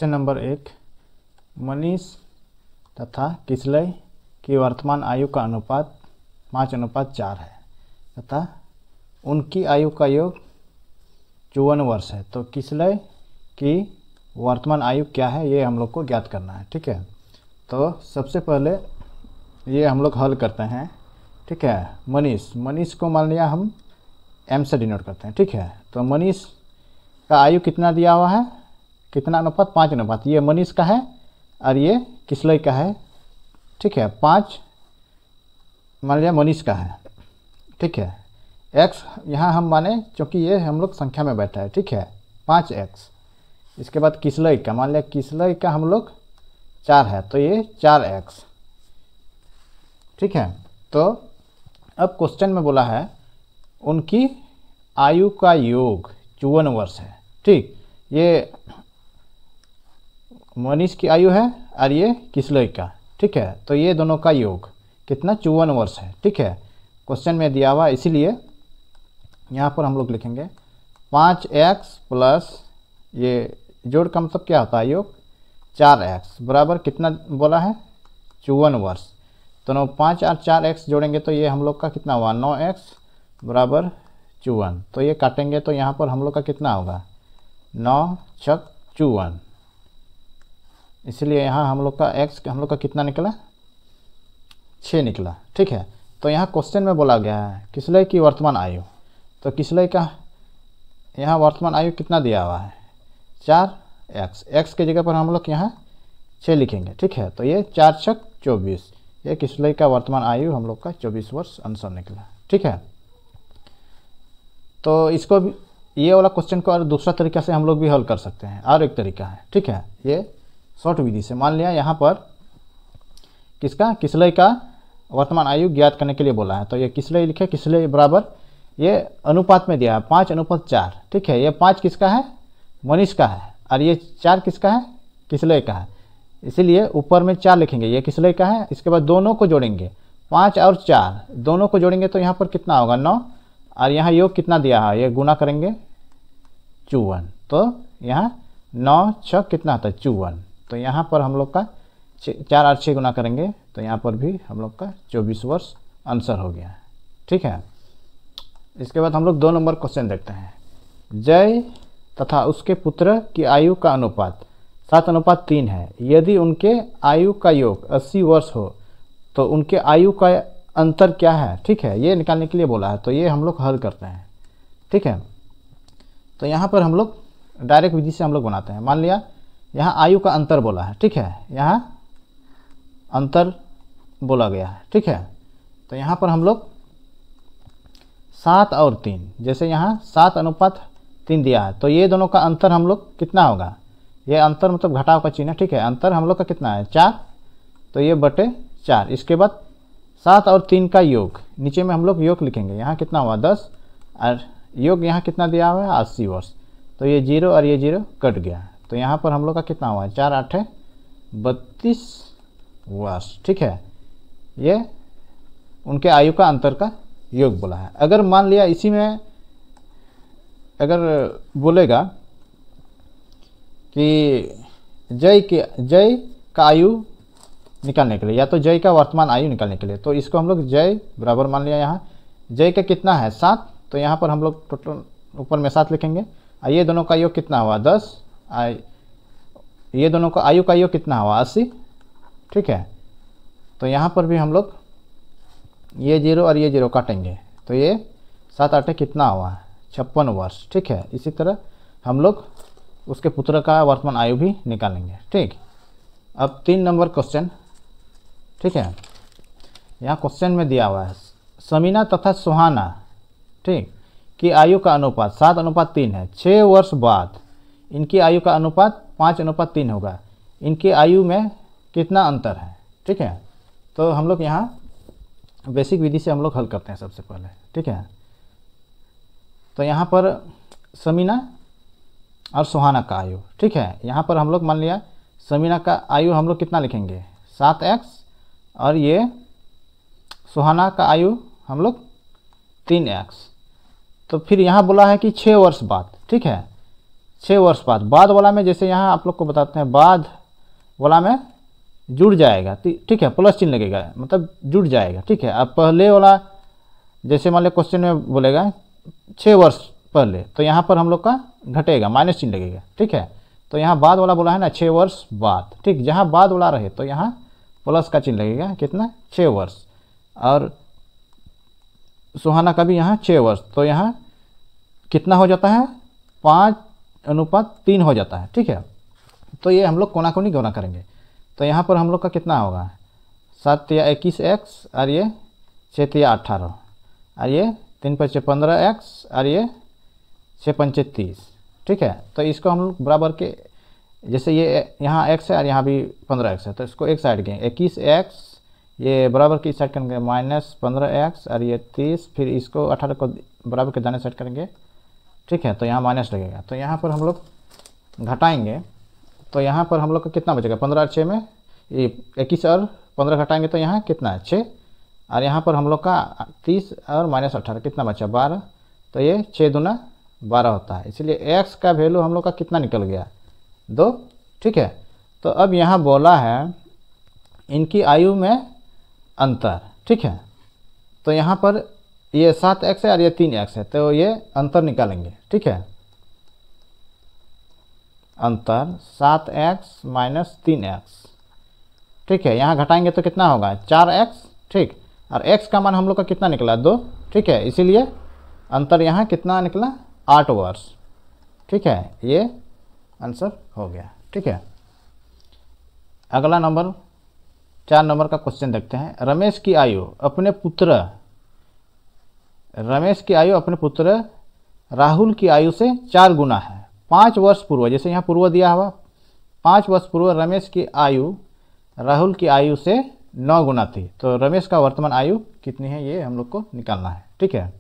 Question number 1, Manish तथा किसलय की वर्तमान आयु का अनुपात 5:4 है तथा उनकी आयु का योग 54 वर्ष है। तो किसलय की वर्तमान आयु क्या है ये हम लोग को ज्ञात करना है। ठीक है, तो सबसे पहले ये हम लोग हल करते हैं। ठीक है, मनीष को मान लिया हम m से डिनोट करते हैं। ठीक है, तो मनीष का आयु कितना दिया हुआ है, कितना अनुपात, 5:। ये मनीष का है और ये किसलय का है। ठीक है, 5 मान लिया मनीष का है। ठीक है, x यहाँ हम माने क्योंकि ये हम लोग संख्या में बैठा है। ठीक है, 5x। इसके बाद किसलय का मान लिया, किसलय का हम लोग 4 है तो ये 4x। ठीक है, तो अब क्वेश्चन में बोला है उनकी आयु का योग 54 वर्ष है। ठीक, ये मनीष की आयु है और ये किसलय का। ठीक है, तो ये दोनों का योग कितना, 54 वर्ष है। ठीक है, क्वेश्चन में दिया हुआ, इसीलिए यहाँ पर हम लोग लिखेंगे 5x प्लस ये जोड़ का मतलब क्या होता है, योग 4x बराबर कितना बोला है, 54 वर्ष। तो 5 और 4x जोड़ेंगे तो ये हम लोग का कितना हुआ, 9x बराबर 54। तो ये काटेंगे तो यहाँ पर हम लोग का कितना होगा, 9 छक 54। इसलिए यहाँ हम लोग का x हम लोग का कितना निकला, 6 निकला। ठीक है, तो यहाँ क्वेश्चन में बोला गया है किसलय की वर्तमान आयु। तो किसलय का यहाँ वर्तमान आयु कितना दिया हुआ है, 4x। x के जगह पर हम लोग यहाँ 6 लिखेंगे। ठीक है, तो ये 4 छक 24। ये किसलय का वर्तमान आयु हम लोग का 24 वर्ष आंसर निकला। ठीक है, तो इसको भी, ये वाला क्वेश्चन को और दूसरा तरीका से हम लोग भी हल कर सकते हैं। और एक तरीका है। ठीक है, ये शॉर्ट विधि से मान लिया यहाँ पर किसका, किसलय का वर्तमान आयु ज्ञात करने के लिए बोला है। तो ये किसलय लिखे, किसलय बराबर ये अनुपात में दिया है 5:4। ठीक है, ये 5 किसका है, मनीष का है और ये 4 किसका है, किसलय का है। इसीलिए ऊपर में 4 लिखेंगे, ये किसलय का है। इसके बाद दोनों को जोड़ेंगे, 5 और 4 दोनों को जोड़ेंगे तो यहाँ पर कितना होगा, 9। और यहाँ योग कितना दिया है, ये गुना करेंगे 54। तो यहाँ 9 छक कितना आता है, 54। तो यहाँ पर हम लोग का 4 और 6 गुना करेंगे तो यहाँ पर भी हम लोग का 24 वर्ष आंसर हो गया। ठीक है, इसके बाद हम लोग 2 नंबर क्वेश्चन देखते हैं। जय तथा उसके पुत्र की आयु का अनुपात 7:3 है। यदि उनके आयु का योग 80 वर्ष हो तो उनके आयु का अंतर क्या है। ठीक है, ये निकालने के लिए बोला है, तो ये हम लोग हल करते हैं। ठीक है, तो यहाँ पर हम लोग डायरेक्ट विधि से हम लोग बनाते हैं। मान लिया यहाँ आयु का अंतर बोला है। ठीक है, यहाँ अंतर बोला गया है। ठीक है, तो यहाँ पर हम लोग 7 और 3, जैसे यहाँ 7:3 दिया है तो ये दोनों का अंतर हम लोग कितना होगा, ये अंतर मतलब घटाव का चिन्ह है। ठीक है, अंतर हम लोग का कितना है, 4। तो ये बटे 4। इसके बाद 7 और 3 का योग, नीचे में हम लोग योग लिखेंगे, यहाँ कितना हुआ 10 और योग यहाँ कितना दिया हुआ है, 80 वर्ष। तो ये 0 और ये 0 कट गया। तो यहाँ पर हम लोग का कितना हुआ, 4 8 32 वर्ष। ठीक है, ये उनके आयु का अंतर का योग बोला है। अगर मान लिया इसी में अगर बोलेगा कि जय का आयु निकालने के लिए, या तो जय का वर्तमान आयु निकालने के लिए, तो इसको हम लोग जय बराबर मान लिया, यहाँ जय का कितना है 7। तो यहाँ पर हम लोग टोटल ऊपर में 7 लिखेंगे। ये दोनों का योग कितना हुआ 10, ये दोनों का आयु का योग कितना हुआ 80। ठीक है, तो यहाँ पर भी हम लोग ये 0 और ये 0 काटेंगे तो ये 7 8 कितना हुआ 56 वर्ष। ठीक है, इसी तरह हम लोग उसके पुत्र का वर्तमान आयु भी निकालेंगे। ठीक, अब 3 नंबर क्वेश्चन। ठीक है, यहाँ क्वेश्चन में दिया हुआ है समीना तथा सुहाना, ठीक, की आयु का अनुपात 7:3 है। 6 वर्ष बाद इनकी आयु का अनुपात 5:3 होगा। इनकी आयु में कितना अंतर है। ठीक है, तो हम लोग यहाँ बेसिक विधि से हम लोग हल करते हैं सबसे पहले। ठीक है, तो यहाँ पर समीना और सुहाना का आयु। ठीक है, यहाँ पर हम लोग मान लिया समीना का आयु हम लोग कितना लिखेंगे 7x और ये सुहाना का आयु हम लोग 3x। तो फिर यहाँ बोला है कि 6 वर्ष बाद। ठीक है, 6 वर्ष बाद वाला में, जैसे यहाँ आप लोग को बताते हैं, बाद वाला में जुड़ जाएगा, ठीक है, प्लस चिन्ह लगेगा, मतलब जुड़ जाएगा, ठीक है। अब पहले वाला जैसे मान लो क्वेश्चन में बोलेगा 6 वर्ष पहले, तो यहाँ पर हम लोग का घटेगा, माइनस चिन्ह लगेगा, ठीक है। तो यहाँ बाद वाला बोला है ना 6 वर्ष बाद, ठीक, जहाँ बाद वाला रहे तो यहाँ प्लस का चिन्ह लगेगा, कितना 6 वर्ष। और सुहाना का भी यहाँ 6 वर्ष, तो यहाँ कितना हो जाता है 5:3 हो जाता है, ठीक है। तो ये हम लोग कोना कोनी गुणा करेंगे, तो यहाँ पर हम लोग का कितना होगा 7 या 21x, और ये 6 या 18, और ये 3 5 15x, और ये 6 5 30, ठीक है। तो इसको हम लोग बराबर के, जैसे ये यहाँ x है और यहाँ भी 15x है, तो इसको एक साइड के 21x, ये बराबर की साइड करेंगे -15x, और ये 30, फिर इसको 18 को बराबर के दाने साइड करेंगे, ठीक है। तो यहाँ माइनस लगेगा, तो यहाँ पर हम लोग घटाएंगे, तो यहाँ पर हम लोग का कितना बचेगा 15 और 6 में, ये 21 और 15 घटाएंगे तो यहाँ कितना है 6, और यहाँ पर हम लोग का 30 और -18 कितना बचा 12, तो ये 6 दूना 12 होता है। इसलिए x का वैल्यू हम लोग का कितना निकल गया 2, ठीक है। तो अब यहाँ बोला है इनकी आयु में अंतर, ठीक है। तो यहाँ पर ये 7x है और ये 3x है, तो ये अंतर निकालेंगे, ठीक है। अंतर 7x - 3x, ठीक है। यहाँ घटाएंगे तो कितना होगा 4x, ठीक, और x का मान हम लोग का कितना निकला 2, ठीक है। इसीलिए अंतर यहाँ कितना निकला 8 वर्ष, ठीक है। ये आंसर हो गया, ठीक है। अगला नंबर 4 नंबर का क्वेश्चन देखते हैं। रमेश की आयु अपने पुत्र राहुल की आयु से 4 गुना है। 5 वर्ष पूर्व, जैसे यहाँ पूर्व दिया हुआ, 5 वर्ष पूर्व रमेश की आयु राहुल की आयु से 9 गुना थी, तो रमेश का वर्तमान आयु कितनी है ये हम लोग को निकालना है, ठीक है।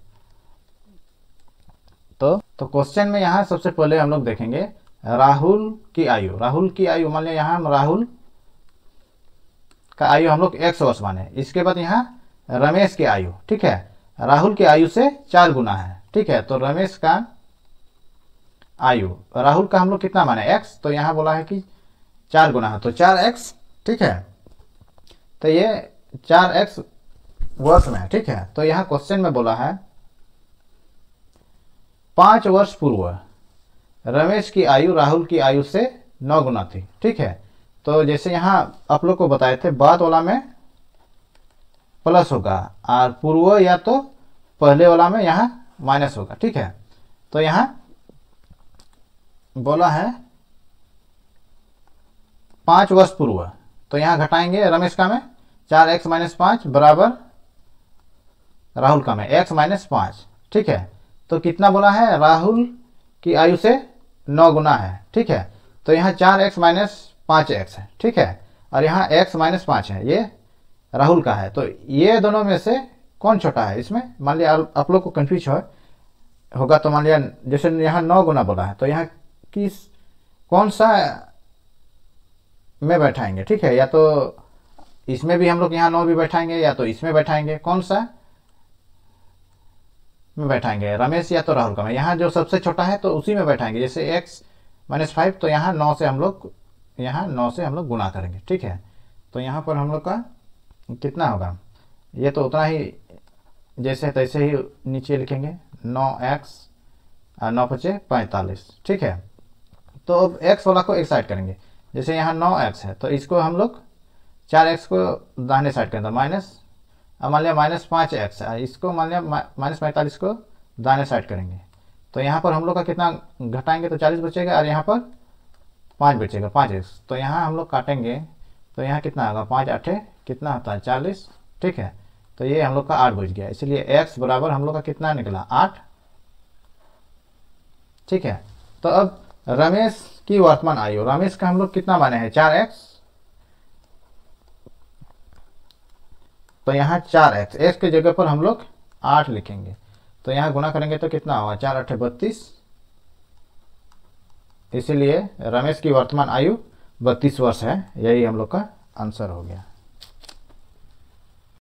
तो क्वेश्चन में यहाँ सबसे पहले हम लोग देखेंगे राहुल की आयु मान लिया यहाँ हम राहुल का आयु हम लोग 100 वर्ष माने, इसके बाद यहाँ रमेश की आयु, ठीक है, राहुल की आयु से 4 गुना है, ठीक है। तो रमेश का आयु राहुल का हम लोग कितना माने x, तो यहाँ बोला है कि 4 गुना है, तो 4x, ठीक है। तो ये 4x वर्ष में है, ठीक है। तो यहाँ क्वेश्चन में बोला है 5 वर्ष पूर्व रमेश की आयु राहुल की आयु से 9 गुना थी, ठीक है। तो जैसे यहाँ आप लोग को बताए थे बाद वाला में प्लस होगा और पूर्व या तो पहले वाला में यहाँ माइनस होगा, ठीक है। तो यहाँ बोला है 5 वर्ष पूर्व, तो यहाँ घटाएंगे रमेश का में 4x - 5 बराबर राहुल का में x - 5, ठीक है। तो कितना बोला है राहुल की आयु से 9 गुना है, ठीक है। तो यहाँ 4x - 5x है, ठीक है, और यहाँ x - 5 है, ये राहुल का है। तो ये दोनों में से कौन छोटा है इसमें, मान लिया आप लोग को कंफ्यूज होगा, तो मान लिया जैसे यहाँ 9 गुना बोला है, तो यहाँ कौन सा में बैठाएंगे, ठीक है। या तो इसमें भी हम लोग यहाँ 9 भी बैठाएंगे, या तो इसमें बैठाएंगे, कौन सा में बैठाएंगे रमेश या तो राहुल का में। यहाँ जो सबसे छोटा है तो उसी में बैठाएंगे, जैसे x - 5, तो यहाँ 9 से हम लोग गुणा करेंगे, ठीक है। तो यहाँ पर हम लोग का कितना होगा, ये तो उतना ही जैसे तैसे ही नीचे लिखेंगे 9x और 9 × 5 = 45, ठीक है। तो अब x वाला को एक साइड करेंगे, जैसे यहाँ 9x है तो इसको हम लोग 4x को दाहिने साइड करेंगे, माइनस, मान लिया -5x है, इसको मान लिया -45 को दाहिने साइड करेंगे। तो यहाँ पर हम लोग का कितना घटाएंगे तो 40 बचेगा, और यहाँ पर 5 बचेगा 5x। तो यहाँ हम लोग काटेंगे तो यहाँ कितना होगा 5 × 8 कितना होता है 40, ठीक है। तो ये हम लोग का 8 बच गया, इसलिए x बराबर हम लोग का कितना निकला 8, ठीक है। तो अब रमेश की वर्तमान आयु, रमेश का हम लोग कितना माने हैं 4x, तो यहाँ 4x, x की जगह पर हम लोग 8 लिखेंगे, तो यहाँ गुना करेंगे तो कितना होगा 4 × 8 = 32, इसीलिए रमेश की वर्तमान आयु 32 वर्ष है, यही हम लोग का आंसर हो गया।